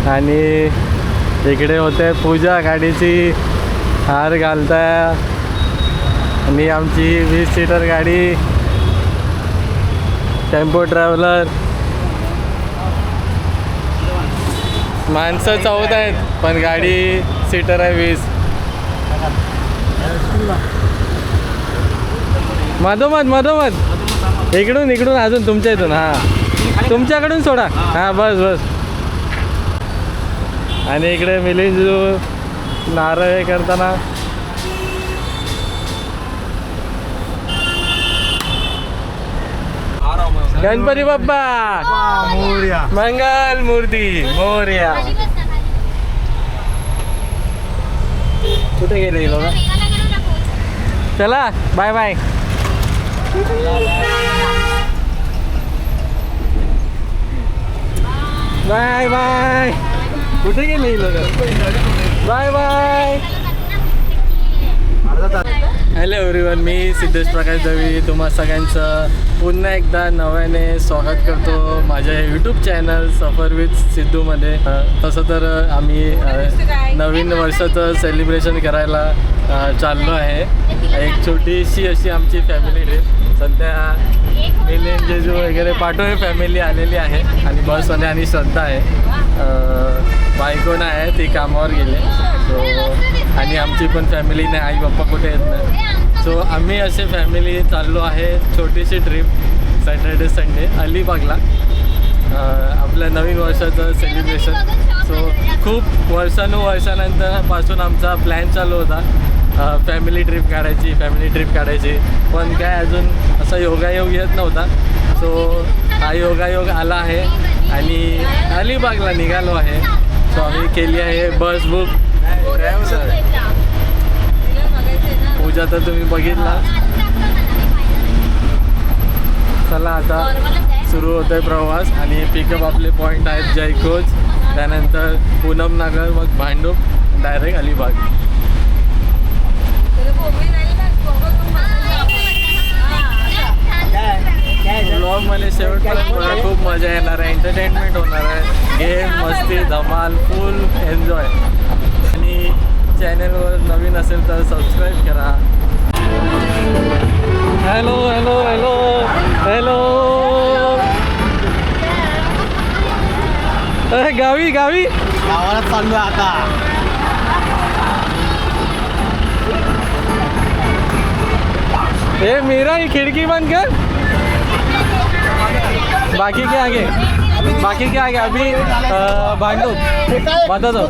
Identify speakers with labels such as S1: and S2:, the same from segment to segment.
S1: आणि इकडे होते पूजा गाडीची हार घालताय आणि आमची 20 सीटर गाडी टेम्पो ट्रॅव्हलर माणसं 14 आहेत पण गाडी सीटर आहे 20. मधोमध इकडून अजून तुमच्या इथून हां तुमच्याकडून सोडा हां बस. आणि इकडे मिलिंद नारळ हे करताना गणपती बाप्पा
S2: मोरया.
S1: मंगल मूर्ती मोरया. कुठे गेले लोक? चला बाय बाय. Bye bye. कुठे गेले लोक? Bye bye. हॅलो एव्हरीवन, मी सिद्धेश प्रकाश दवी तुम्हा सगळ्यांचं पुन्हा एकदा नव्याने स्वागत करतो माझ्या यूट्यूब चॅनल सफर विथ सिद्धूमध्ये. तसं तर आम्ही नवीन वर्षाचं सेलिब्रेशन करायला चाललो आहे. एक छोटीशी अशी आमची फॅमिली ट्रिप. सध्या मिलिंद जेजू वगैरे पाठोळे फॅमिली आलेली आहे आणि बसमध्ये आणि श्रद्धा आहे. बायको नाही आहे, ती कामावर गेले. सो आणि आमची पण फॅमिली नाही, आई बाप्पा कुठे येत नाही. सो आम्ही असे फॅमिली चाललो आहे छोटीशी ट्रिप सॅटर्डे संडे अलिबागला आपल्या नवीन वर्षाचं सेलिब्रेशन. सो खूप वर्षानुवर्षानंतरपासून आमचा प्लॅन चालू होता फॅमिली ट्रिप काढायची पण काय अजून असा योगायोग येत नव्हता. सो हा योगायोग आला आहे आणि अलिबागला निघालो आहे. सो आम्ही केली आहे बस बुक. पूजा तर तुम्ही बघितला. चला आता सुरू होत आहे प्रवास आणि पिकअप आपले पॉईंट आहेत जयकोज, त्यानंतर पूनम नगर, मग भांडूप, डायरेक्ट अलिबाग. ब्लॉगमध्ये शेवटपर्यंत खूप मजा येणार आहे, एंटरटेनमेंट होणार आहे, गेम मस्ती धमाल फुल एन्जॉय. आणि चॅनलवर नवीन असेल तर सबस्क्राईब करा. Hello hello hello hello. गावी
S2: गावाला चाललो आता.
S1: ए मेरा ही खिड़की बंद कर. बाकी क्या आगे अभी भांडू बता दो.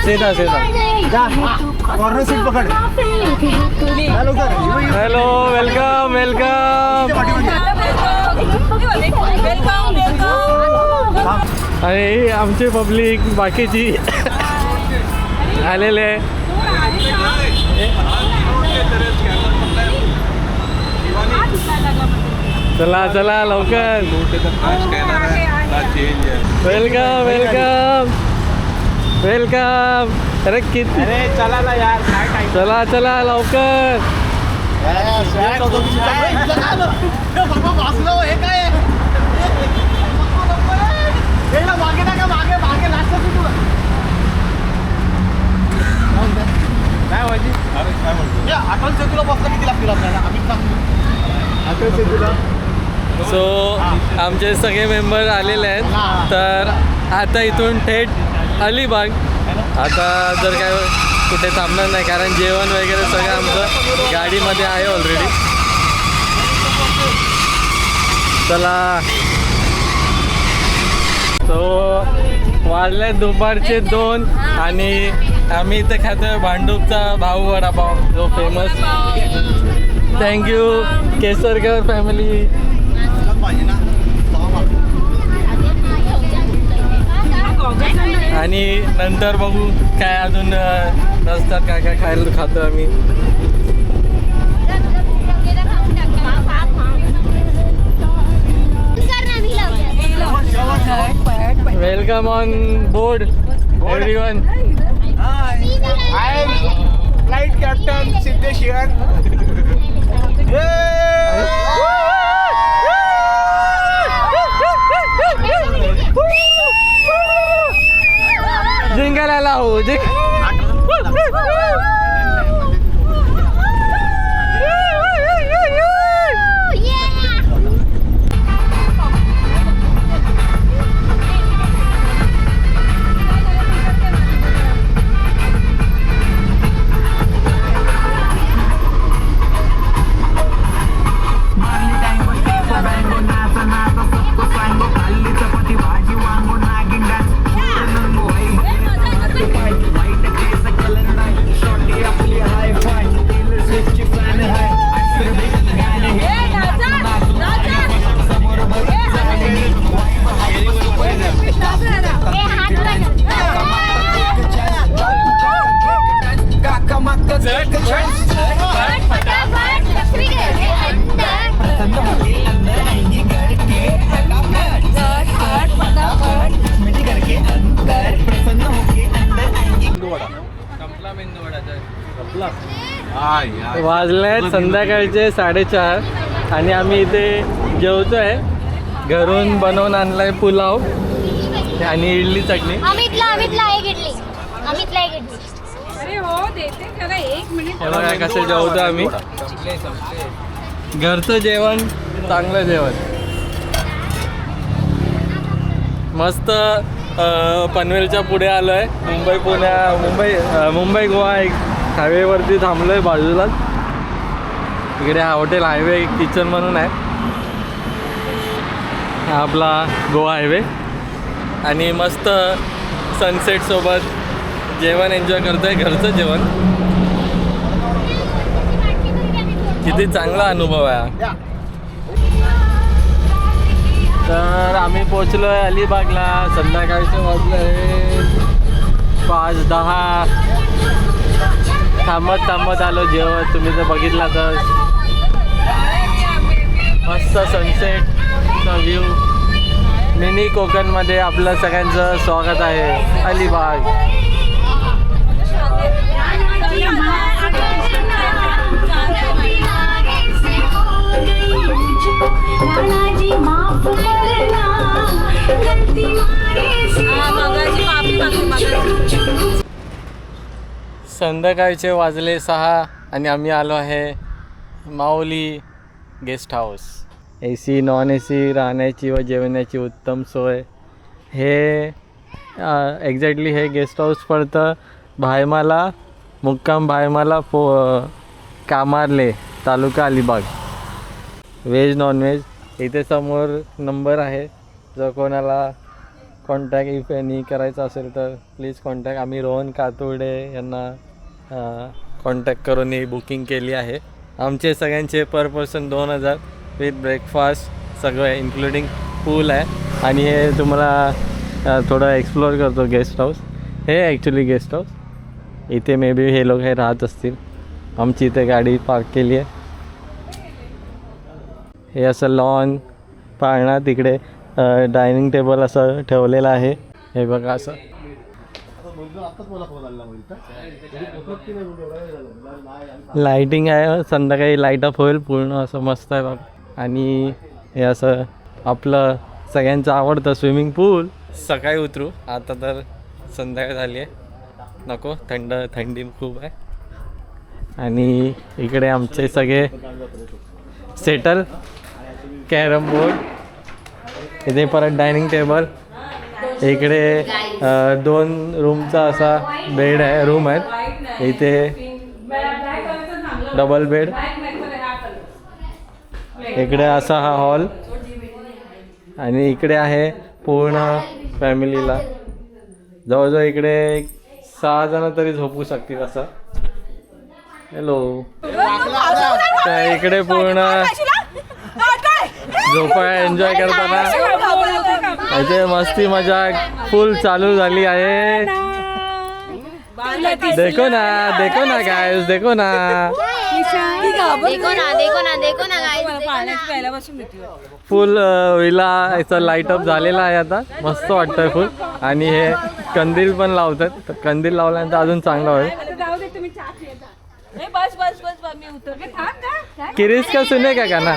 S1: सीधा
S2: कॉर्नर सीट पकड.
S1: Hello welcome. आणि आमची पब्लिक बाकीची आलेले. चला लवकर. वेलकम. अरे किती
S2: चला ना यार,
S1: चला लवकर.
S2: अटल सेतूला बसला किती लागतील आपल्याला? अटल सेतूला.
S1: सो आमचे सगळे मेंबर आलेले आहेत. तर आता इथून थेट अलिबाग. आता जर काय कुठे थांबणार नाही कारण जेवण वगैरे सगळं आमचं गाडीमध्ये आहे ऑलरेडी. चला. सो वाजले दुपारचे 2 आणि आम्ही इथे खातोय भांडूपचा भाऊ वडापाव जो फेमस. Thank you Kesarkar family. आणि नंतर बघू काय अजून रस्त्यात काय खायला खातो आम्ही. Welcome on board everyone.
S2: I am flight captain Siddhesh here.
S1: वाजले संध्याकाळचे 4:30 आणि आम्ही इथे जेवतोय. घरून बनवून आणलाय पुलाव आणि इडली चटणी.
S3: अमितला एक इडली.
S4: अरे हो देते त्याला 1 मिनिट.
S1: हे बघा कसं जेवतो आम्ही. घरचं जेवण, चांगलं जेवण. मस्त पनवेलच्या पुढे आलो आहे. मुंबई गोवा एक हायवेवरती थांबलो आहे बाजूलाच. इकडे हॉटेल हायवे किचन म्हणून आहे. हा आपला गोवा हायवे. आणि मस्त सनसेटसोबत जेवण एन्जॉय करतो आहे. घरचं जेवण. किती चांगला अनुभव आहे. तर आम्ही पोचलो आहे अलिबागला. संध्याकाळचे वाजले 5:10. थांबत आलो जेवण. तुम्ही जर बघितला तर मस्त सनसेटचा व्ह्यू. मिनी कोकणमध्ये आपलं सगळ्यांचं स्वागत आहे. अलिबाग. संध्याकाळचे वाजले 6 आणि आम्ही आलो आहे माऊली गेस्ट हाऊस. AC नॉन-AC राहण्याची व जेवणाची उत्तम सोय. हे एक्झॅक्टली हे गेस्ट हाऊस पडतं भायमाला, मुक्काम भायमाला कामारले, तालुका अलिबाग. Veg nonveg. इथे समोर नंबर आहे. जर कोणाला कॉन्टॅक्ट इफ एनी करायचं असेल तर प्लीज कॉन्टॅक्ट. आम्ही रोहन कातुर्डे यांना कॉन्टॅक्ट करून ही बुकिंग केली आहे. आमचे सगळ्यांचे पर पर्सन 2000 विथ ब्रेकफास्ट सगळं इन्क्लुडिंग पूल आहे. आणि हे तुम्हाला थोडं एक्सप्लोअर करतो गेस्ट हाऊस. हे ॲक्च्युली गेस्ट हाऊस. इथे मे बी हे लोक हे राहत असतील. आमची इथे गाडी पार्क केली आहे. हे असं लॉन पाळणा. तिकडे डायनिंग टेबल असं ठेवलेलं आहे. हे बघा असं. लाईटिंग आहे. संध्याकाळी लाईट अप होईल पूर्ण. असं मस्त आहे बघ. आणि हे असं आपलं सगळ्यांचं आवडतं स्विमिंग पूल. सकाळी उतरू. आता तर संध्याकाळ झाली आहे. नको, थंडी खूप आहे. आणि इकडे आमचे सगळे सेटल. Carrom board. इथे परत डायनिंग टेबल. इकडे 2 रूमचा असा बेड आहे. रूम आहेत. इथे डबल बेड. इकडे असा हा हॉल. आणि इकडे आहे पूर्ण फॅमिलीला. जवळजवळ इकडे 6 जण तरी झोपू शकतील असं. हॅलो. तर इकडे पूर्ण झोपा एन्जॉय करताना इथे मस्ती मजा फुल चालू झाली आहे. देखो ना गाइस, देखो ना. फुल विला लाईट अप झालेला आहे आता. मस्त वाटतंय फुल. आणि हे कंदील पण लावतात. तर कंदील लावल्यानंतर अजून चांगलं होईल. किरीस का सुने का गाना.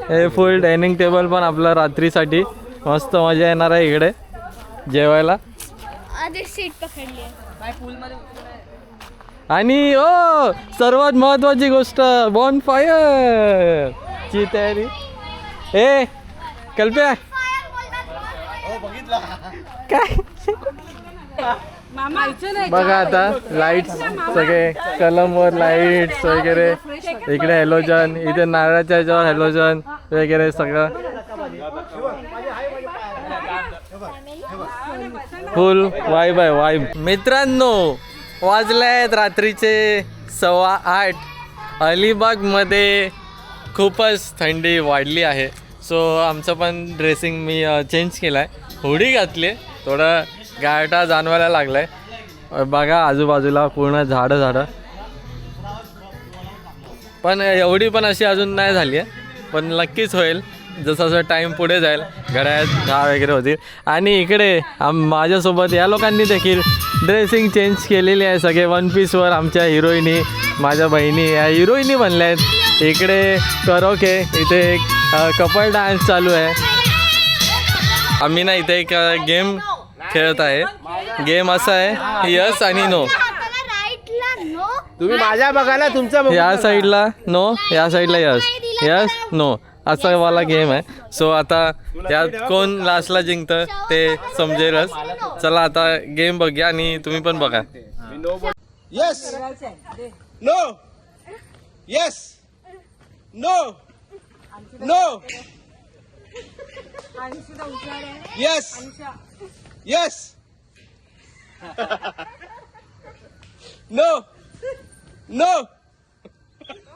S1: हे फुल डायनिंग टेबल पण आपलं रात्रीसाठी. मस्त मजा येणार आहे इकडे जेवायला. आणि सर्वात महत्वाची गोष्ट बॉन फायर ची तयारी. ए कल्प्या काय बघा आता लाईट्स सगळे कलमवर लाईट्स वगैरे. इकडे हॅलोजन. इथे नारळाच्या ह्याच्यावर हॅलोजन वगैरे सगळं फुल वाईब आहे. वाईब. मित्रांनो वाजले आहेत रात्रीचे 8:15. अलिबागमध्ये खूपच थंडी वाढली आहे. सो आमचं पण ड्रेसिंग मी चेंज केलं आहे. हुडी घातली आहे. थोडं गारठा जाणवायला लागला आहे. बघा आजूबाजूला पूर्ण झाडं. पण एवढी पण अशी अजून नाही झाली आहे. पण नक्कीच होईल. जसं जसं टाईम पुढे जाईल घड्याळात 10 वगैरे होतील. आणि इकडे माझ्यासोबत या लोकांनी देखील ड्रेसिंग चेंज केलेली आहे. सगळे वन पीसवर आमच्या हिरोईनी, माझ्या बहिणी या हिरोईनी बनल्या आहेत. इकडे करोके, इथे एक कपल डान्स चालू आहे. आम्ही ना इथे एक गेम खेळत आहे. गेम असा आहे यस आणि नो.
S2: तुम्ही माझ्या बघायला तुमचा
S1: या साईडला नो, या साईडला यस, यस नो असा वाला गेम आहे. सो आता त्यात कोण लास्टला जिंकतं ते समजेलच. चला आता गेम बघूया आणि तुम्ही पण बघा.
S2: Yes no yes no no yes yes no no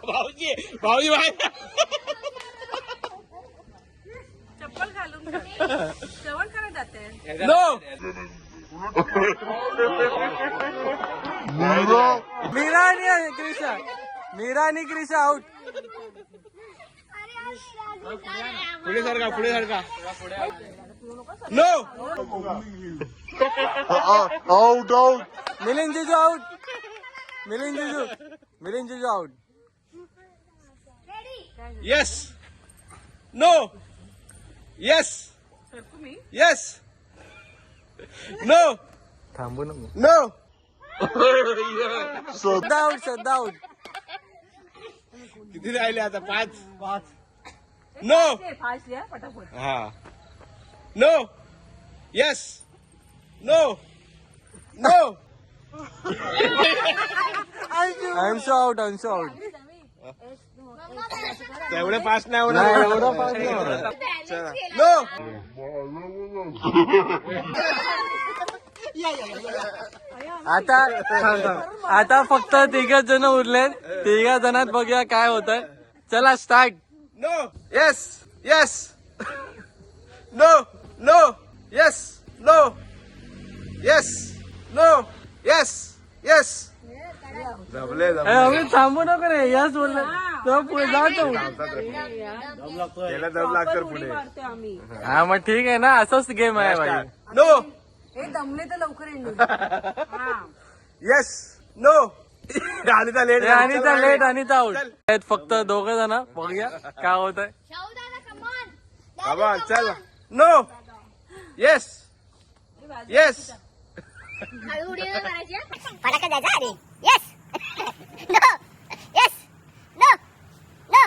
S2: भाऊजी भाऊजी भाई
S4: चप्पल घालून जेवण करायला जाते.
S2: नो
S1: मीरा आणि क्रिशा, मीरा आणि क्रिशा आउट.
S2: पुढे सरका नो
S3: Out, out.
S1: मिलिंद जिजू आउट, मिलिंद जिजू out.
S2: Yes no yes yes no
S1: थांबू नको.
S2: No
S1: Shraddha out.
S2: किती राहिले आता 5 नो
S4: फास्ट लिहा पटापट.
S2: हा no yes no no
S1: Anshu out.
S2: एवढे फास्ट नाही होणार
S1: एवढं पास नाही होणार.
S2: नो
S1: आता फक्त 3 जण उरलेत. 3 जणात बघूया काय होतंय. चला start.
S2: No yes yes no no yes no yes no yes yes जमले
S1: आम्ही थांबू नको रे. यस बोललं तर पुढे जातो.
S2: त्याला दम लागतं पुढे
S1: हा मग ठीक आहे ना, असंच गेम आहे भाई.
S2: नो
S4: हे दमले तर लवकर येईल.
S2: Yes no Anita late
S1: Anita late, Anita out. आहेत फक्त 2 जण. बघूया काय होत आहे.
S2: बाबा चल नो येस येस
S5: फटाका द्यायचा अरे yes no yes no no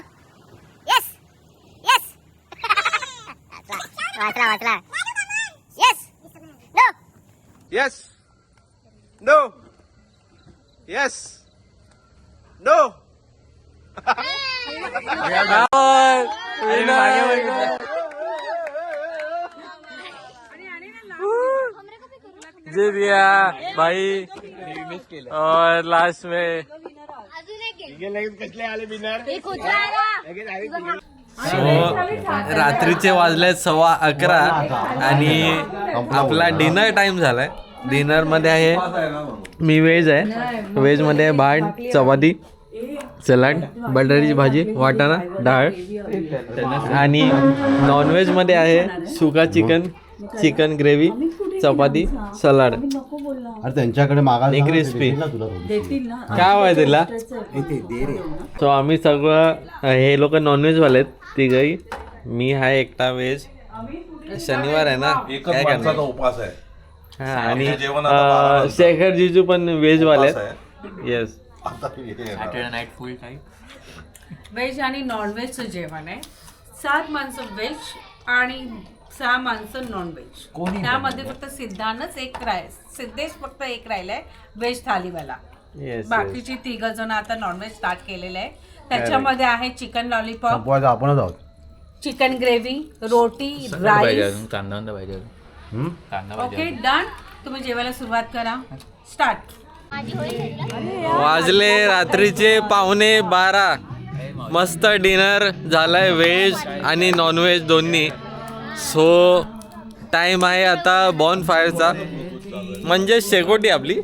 S5: yes yes वाचला yes no
S2: yes no yes no
S1: जे दिया भाई. और लास्ट में
S2: कसले आले बिनर
S1: रात्रीचे वाजले 11:15 आणि आपला डिनर टाइम झालाय. डिनर मध्ये आहे मी व्हेज आहे. व्हेज मध्ये आहे भात, चपाती, सलाड, बटाट्याची भाजी, वाटाणा डाळ. आणि नॉनव्हेज मध्ये आहे सुका चिकन ग्रेव्ही, चपाती, सलाड
S3: अरे त्यांच्याकडे मागा
S1: क्रिस्पी. काय हवंय तिला. सो आम्ही सगळं हे लोक नॉनव्हेज वाले आहेत तिघही. मी आहे एकटा व्हेज. शनिवार आहे ना, काय करणार.
S3: उपास आहे.
S1: हा आणि शेखर जिजू पण व्हेज वाले आहेत. येस.
S6: नाईट फुल टाईम व्हेज आणि नॉनव्हेजचं जेवण आहे. 7 माणसं व्हेज आणि 6 माणसं नॉनव्हेज. त्यामध्ये फक्त सिद्धांतच सिद्धेश फक्त एक राहिलाय व्हेज थालीवाला.
S1: येस.
S6: बाकीची 3 जण आता नॉनव्हेज स्टार्ट केलेलं आहे. त्याच्यामध्ये आहे चिकन लॉलीपॉप,
S3: आपणच आहोत.
S6: चिकन ग्रेव्ही, रोटी, राईस.
S1: कांदा पाहिजे.
S6: Okay done. तुम्ही जेवायला सुरुवात करा. स्टार्ट.
S1: वाजले रात्रीचे 11:15. मस्त डिनर झालाय व्हेज आणि नॉनव्हेज दोन्ही. सो टाइम आहे आता बॉन फायरचा, म्हणजे शेकोटी आपली.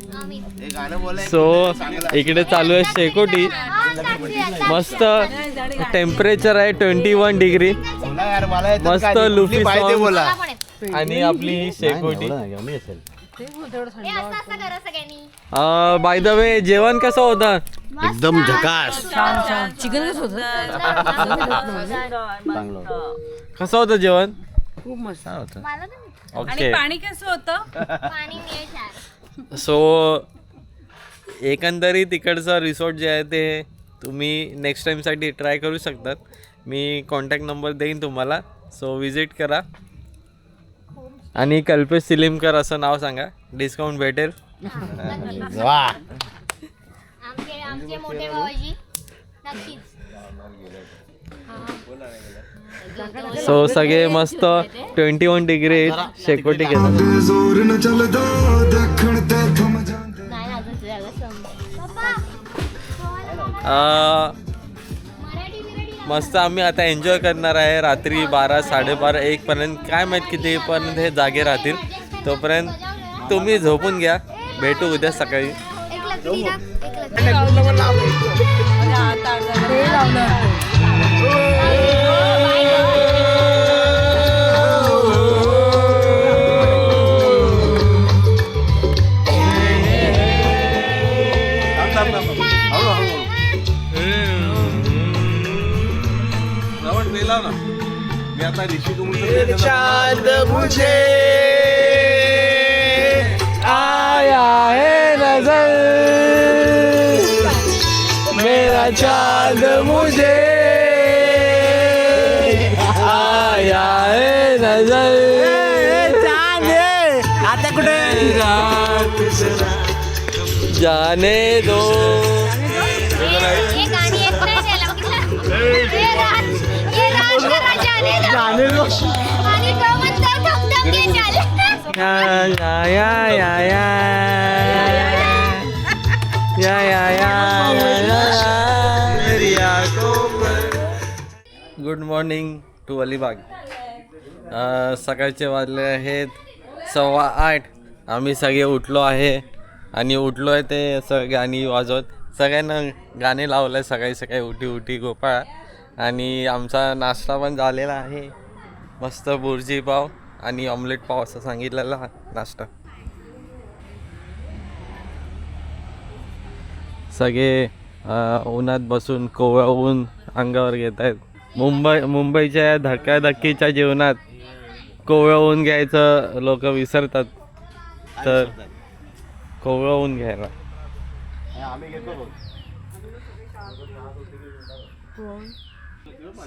S1: सो इकडे चालू आहे शेकोटी मस्त टेम्परेचर आहे 21 डिग्री. मस्त लुफी
S2: बोला
S1: आणि आपली शेकोटी. बाय द वे जेवण कसं होतं?
S3: एकदम झकास.
S6: चिकन कसं होतं?
S1: कसं होतं जेवण?
S6: खूप मस्त होतं.
S1: ओके.
S6: आणि पाणी कसं होतं?
S1: सो एकंदरीत तिकडचं रिसॉर्ट जे आहे ते तुम्ही नेक्स्ट टाईमसाठी ट्राय करू शकतात. मी कॉन्टॅक्ट नंबर देईन तुम्हाला. सो विजिट करा आणि कल्पेश सिलिमकर असं नाव सांगा, डिस्काउंट भेटेल.
S3: वा.
S5: आमचे मोठे भाऊजी नक्कीच.
S1: सो सगळे मस्त 21 डिग्री शेकोटी घेतात. मस्त आम्ही आता एन्जॉय करणार आहे. रात्री 12, 12:30, 1 पर्यंत, काय माहीत कितीपर्यंत हे जागे राहतील. तोपर्यंत तुम्ही झोपून घ्या. भेटू उद्या सकाळी.
S2: चांद मुझे
S1: आया है नजर, मेरा चांद मुझे आया है नजर.
S2: आता कुठे
S1: रात जाने दो. Good morning to Alibag. सकाळचे वाजले आहेत 8:15. आम्ही सगळे उठलो आहे आणि उठलो आहे ते असं गाणी वाजवत. सगळ्यांना गाणे लावलं आहे सकाळी सकाळी, उठी उठी गोपाळ. आणि आमचा नाश्ता पण झालेला आहे. मस्त बुर्जी पाव आणि ऑमलेट पाव असं सांगितलेला नाश्ता. सगळे उन्हात बसून कोवळं ऊन अंगावर घेत आहेत. मुंबईच्या धक्काधक्कीच्या जीवनात कोवळं ऊन घ्यायचं लोक विसरतात. तर कोवळं ऊन घ्यायला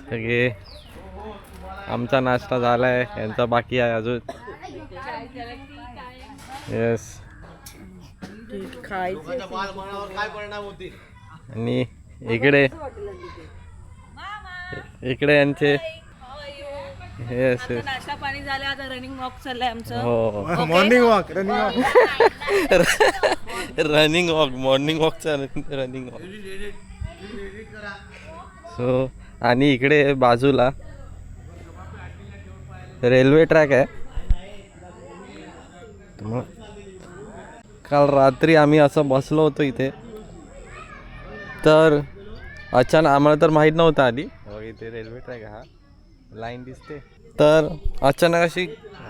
S1: सगळे. आमचा नाश्ता झाला आहे, यांचा बाकी आहे अजून. येस. आणि इकडे यांचे येस येस.
S6: नाश्ता पाणी झालं, आता रनिंग वॉक चाललंय आमचं.
S1: हो,
S2: morning walk
S1: running walk, morning वॉकचा रनिंग वॉक. सो आणि इकडे बाजूला रेल्वे ट्रॅक आहे. काल रात्री आम्ही असं बसलो होतो इथे, तर अचानक आम्हाला तर माहीत नव्हतं आधी इथे रेल्वे ट्रॅक हा लाईन दिसते. तर अचानक अशी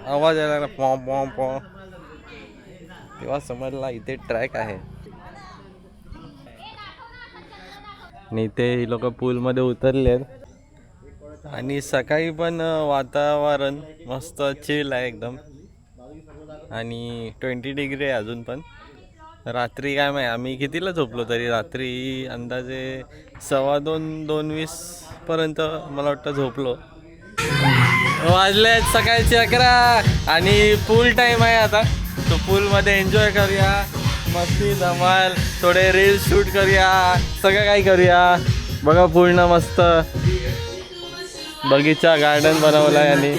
S1: आवाज यायला लागला पॉ पॉ पॉ. तेव्हा समजला इथे ट्रॅक आहे. आणि इथे ही लोक पूलमध्ये उतरले आहेत. आणि सकाळी पण वातावरण मस्त चिल आहे एकदम. आणि 20 डिग्री आहे अजून पण. रात्री काय माहिती आम्ही कितीला झोपलो तरी रात्री अंदाजे 2:15-2:20 पर्यंत मला वाटतं झोपलो. वाजले आहेत सकाळचे 11 आणि पूल टाईम आहे आता. तो पूलमध्ये एन्जॉय करूया, मस्ती धमाल, थोडे रील्स शूट करूया, सगळं काही करूया. बघा पूर्ण मस्त बगीचा गार्डन बनवला आहे. आणि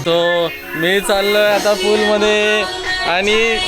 S1: तो मी चाललो आहे आता पूलमध्ये. आणि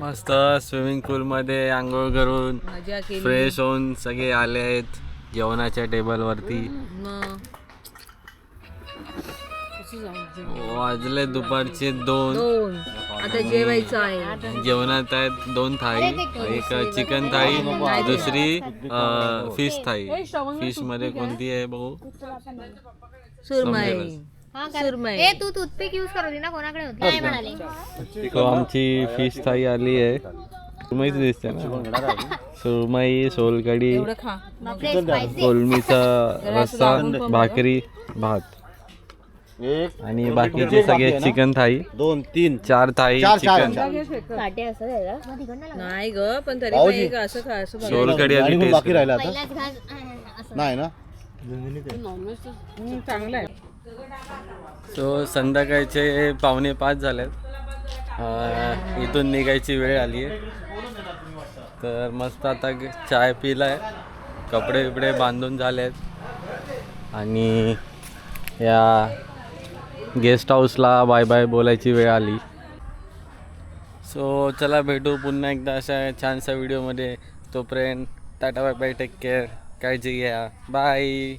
S1: मस्त स्विमिंग पूलमध्ये आंघोळ करून
S6: मजा केली.
S1: फ्रेश होऊन सगळे आले आहेत जेवणाच्या टेबलवरती.
S6: मग
S1: वाजले दुपारचे 2.
S6: आता जेवायचं आहे.
S1: जेवणात आहेत 2 थाळी, एक चिकन थाळी, दुसरी फिश थाळी. फिश मध्ये कोणती आहे बघू?
S6: सुरमई.
S5: हा ए तू टूथपिक यूज करत होती ना, कोणाकडे होती? नाही म्हणाले.
S1: तो आमची फिश थाळी आली आहे. सुरमईच दिसते ना. सुरमई, सोलकढी,
S6: एवढं खा.
S5: बापरे, spicy.
S1: कोलमीचा रस्सा, भाकरी, भात आणि बाकीचे सगळे चिकन थाळी.
S3: 2 3
S1: 4 थाळी चिकन,
S5: काटे असं द्यायला? मग तिकडनं लाव.
S6: नाही ग, पण तरी पण एक असं खा, असं बघा.
S1: सोलकढी आणि
S3: बाकी
S1: टेस्ट.
S3: राहिला आता
S5: पहिलाच घास असं.
S3: नाही ना.
S6: चांगलं आहे.
S1: सो संध्याकाळचे 4:45 झालेत. इथून निघायची वेळ आली आहे. तर मस्त आता चाय पिलाय, कपडे बिपडे बांधून झालेत आणि या गेस्ट हाऊसला बाय बाय बोलायची वेळ आली. सो चला भेटू पुन्हा एकदा अशा छानशा व्हिडिओमध्ये. तोपर्यंत ta ta bye bye, take care, काळजी घ्या, बाय.